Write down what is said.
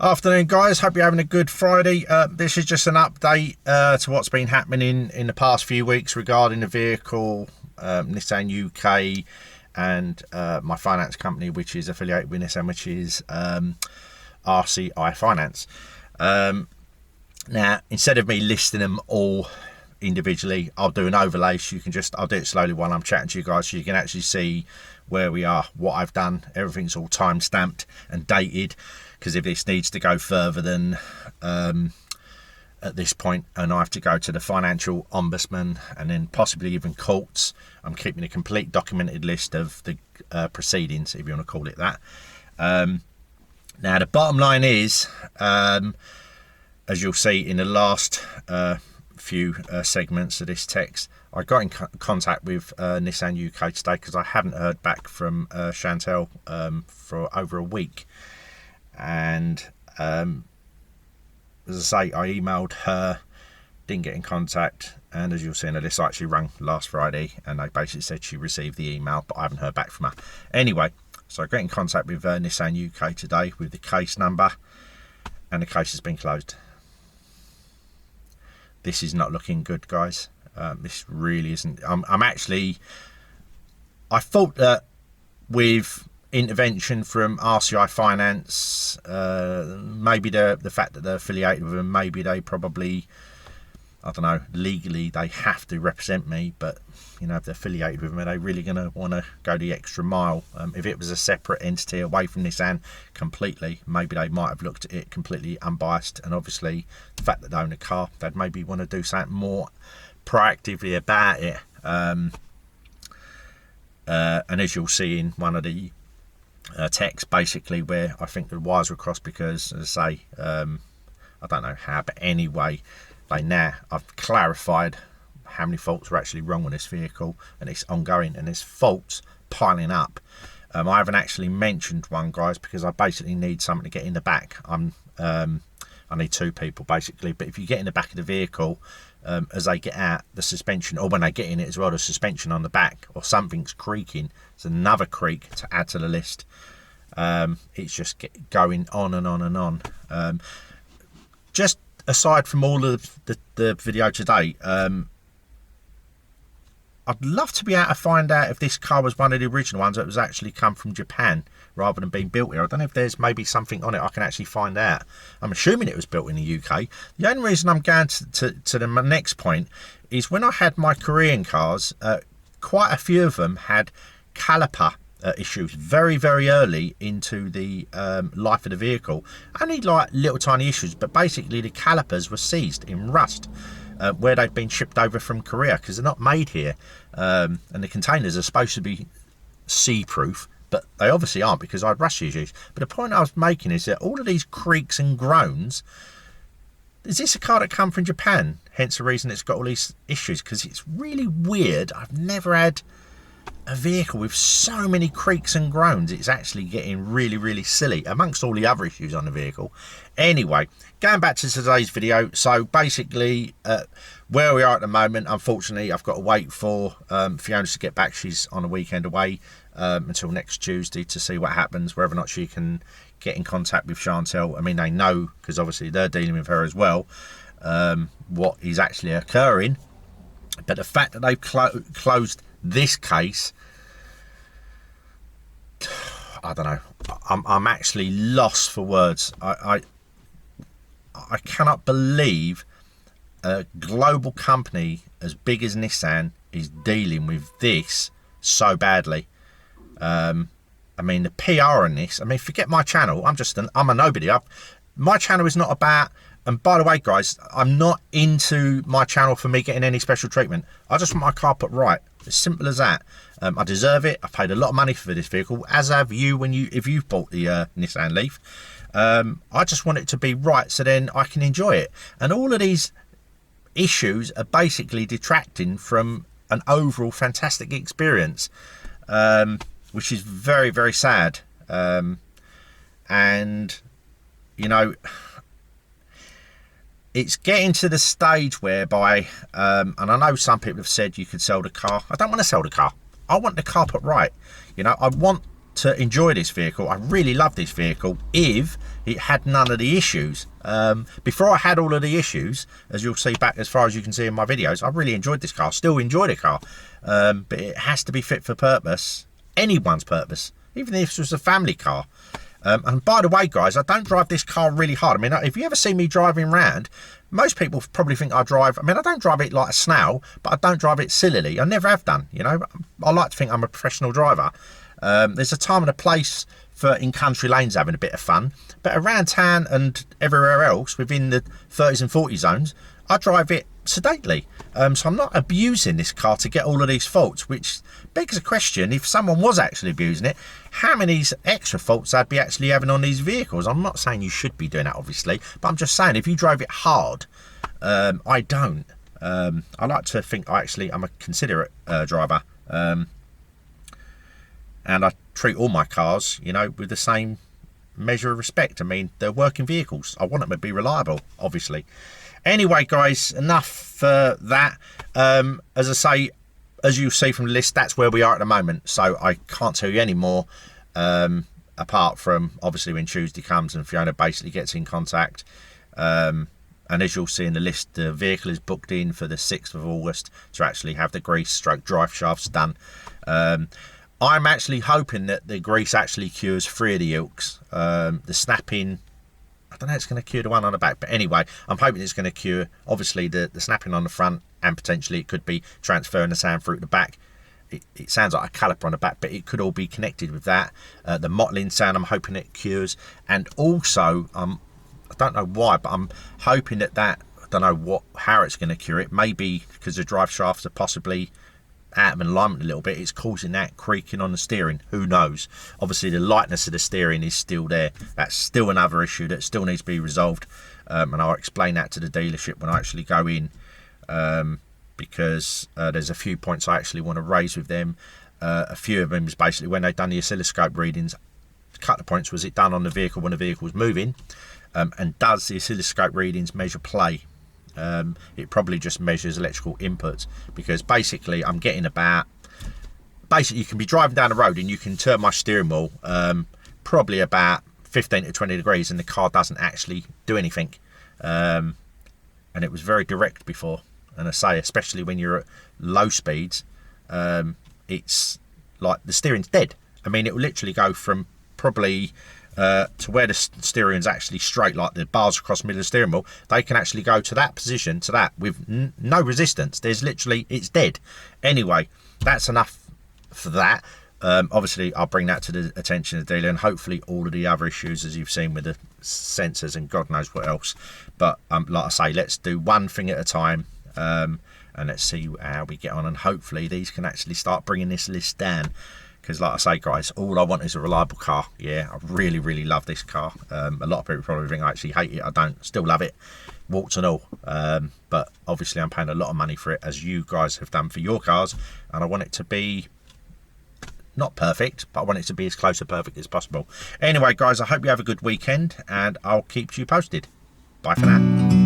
Afternoon, guys. Hope you're having a good Friday. This is just an update to what's been happening in the past few weeks regarding the vehicle, Nissan UK, and my finance company, which is affiliated with Nissan, which is RCI Finance. Now, instead of me listing them all individually, I'll do an overlay. So I'll do it slowly while I'm chatting to you guys, so you can actually see where we are, what I've done. Everything's all time stamped and dated, because if this needs to go further than at this point, and I have to go to the financial ombudsman and then possibly even courts, I'm keeping a complete documented list of the proceedings, if you want to call it that. Now, the bottom line is, as you'll see in the last few segments of this text, I got in contact with Nissan UK today because I haven't heard back from Chantel for over a week. And as I say, I emailed her, didn't get in contact, and as you'll see in the list, I actually rang last Friday and they basically said she received the email, but I haven't heard back from her. Anyway, so I got in contact with Nissan UK today with the case number, and the case has been closed. This is not looking good, guys. This really isn't. I thought that with intervention from RCI Finance, maybe the fact that they're affiliated with them, maybe they probably, I don't know, legally they have to represent me, but you know, if they're affiliated with me, are they really going to want to go the extra mile? If it was a separate entity away from Nissan completely, maybe they might have looked at it completely unbiased, and obviously the fact that they own a car, they'd maybe want to do something more proactively about it. And as you'll see in one of the text, basically, where I think the wires were crossed, because as I say, I don't know how, but anyway, I've clarified how many faults were actually wrong with this vehicle, and it's ongoing, and there's faults piling up. I haven't actually mentioned one, guys, because I basically need something to get in the back. I need two people basically, but if you get in the back of the vehicle, as they get out, the suspension, or when they get in it as well, the suspension on the back or something's creaking. It's another creak to add to the list. It's just going on and on and on. Just aside from all of the video today, I'd love to be able to find out if this car was one of the original ones that was actually come from Japan rather than being built here. I don't know if there's maybe something on it I can actually find out. I'm assuming it was built in the UK. The only reason I'm going to the next point is when I had my Korean cars, quite a few of them had caliper issues very, very early into the life of the vehicle. Only like little tiny issues, but basically the calipers were seized in rust. Where they've been shipped over from Korea, because they're not made here, and the containers are supposed to be sea-proof, but they obviously aren't, because I had rust issues. But the point I was making is that all of these creaks and groans, is this a car that come from Japan? Hence the reason it's got all these issues, because it's really weird. I've never had a vehicle with so many creaks and groans. It's actually getting really, really silly amongst all the other issues on the vehicle. Anyway, going back to today's video, so basically where we are at the moment, unfortunately I've got to wait for Fiona to get back. She's on a weekend away until next Tuesday to see what happens, whether or not she can get in contact with Chantel. I mean, they know, because obviously they're dealing with her as well, what is actually occurring. But the fact that they've closed this case, I don't know, I'm actually lost for words. I cannot believe a global company as big as Nissan is dealing with this so badly. I mean, the PR on this, I mean, forget my channel, I'm a nobody. My channel is not about, and by the way, guys, I'm not into my channel for me getting any special treatment. I just want my car put right. As simple as that. I deserve it. I paid a lot of money for this vehicle, as have you if you've bought the Nissan Leaf. I just want it to be right, so then I can enjoy it. And all of these issues are basically detracting from an overall fantastic experience, which is very, very sad. And you know, it's getting to the stage whereby, and I know some people have said you could sell the car. I don't want to sell the car. I want the car put right. You know, I want to enjoy this vehicle. I really love this vehicle if it had none of the issues. Before I had all of the issues, as you'll see back as far as you can see in my videos, I really enjoyed this car, still enjoy the car, but it has to be fit for purpose, anyone's purpose, even if this was a family car. And by the way, guys, I don't drive this car really hard. I mean, if you ever see me driving around, most people probably think I drive, I mean, I don't drive it like a snail, but I don't drive it sillily. I never have done, you know. I like to think I'm a professional driver. There's a time and a place for in country lanes having a bit of fun, but around town and everywhere else within the 30s and 40 zones, I drive it sedately. So I'm not abusing this car to get all of these faults, which begs a question: if someone was actually abusing it, how many extra faults I'd be actually having on these vehicles? I'm not saying you should be doing that, obviously, but I'm just saying if you drove it hard, I don't. I like to think I'm a considerate driver, and I treat all my cars, you know, with the same measure of respect. I mean, they're working vehicles. I want them to be reliable, obviously. Anyway, guys, enough for that. As I say, as you see from the list, that's where we are at the moment. So I can't tell you any more, apart from obviously when Tuesday comes and Fiona basically gets in contact. And as you'll see in the list, the vehicle is booked in for the 6th of August to actually have the grease stroke drive shafts done. I'm actually hoping that the grease actually cures 3 of the ilks. The snapping, I don't know, it's going to cure the one on the back, but anyway, I'm hoping it's going to cure obviously the snapping on the front, and potentially it could be transferring the sound through the back. It sounds like a caliper on the back, but it could all be connected with that. The mottling sound, I'm hoping it cures, and also I don't know why, but I'm hoping that I don't know how it's going to cure it. Maybe because the drive shafts are possibly out of alignment a little bit, it's causing that creaking on the steering. Who knows? Obviously the lightness of the steering is still there. That's still another issue that still needs to be resolved, and I'll explain that to the dealership when I actually go in, because there's a few points I actually want to raise with them. A few of them is basically when they've done the oscilloscope readings. A couple of points: was it done on the vehicle when the vehicle was moving, and does the oscilloscope readings measure play? It probably just measures electrical inputs, because basically I'm getting you can be driving down the road and you can turn my steering wheel probably about 15 to 20 degrees and the car doesn't actually do anything, and it was very direct before. And I say, especially when you're at low speeds, it's like the steering's dead. I mean, it will literally go from probably to where the steering's actually straight, like the bars across the middle of the steering wheel. They can actually go to that position, to that, with no resistance. There's literally, it's dead. Anyway, that's enough for that. Obviously I'll bring that to the attention of the dealer, and hopefully all of the other issues as you've seen with the sensors and God knows what else. But like I say, let's do one thing at a time, and let's see how we get on, and hopefully these can actually start bringing this list down. Because like I say, guys, all I want is a reliable car. Yeah, I really, really love this car. A lot of people probably think I actually hate it. I don't. Still love it, warts and all. But obviously I'm paying a lot of money for it, as you guys have done for your cars. And I want it to be not perfect, but I want it to be as close to perfect as possible. Anyway, guys, I hope you have a good weekend, and I'll keep you posted. Bye for now.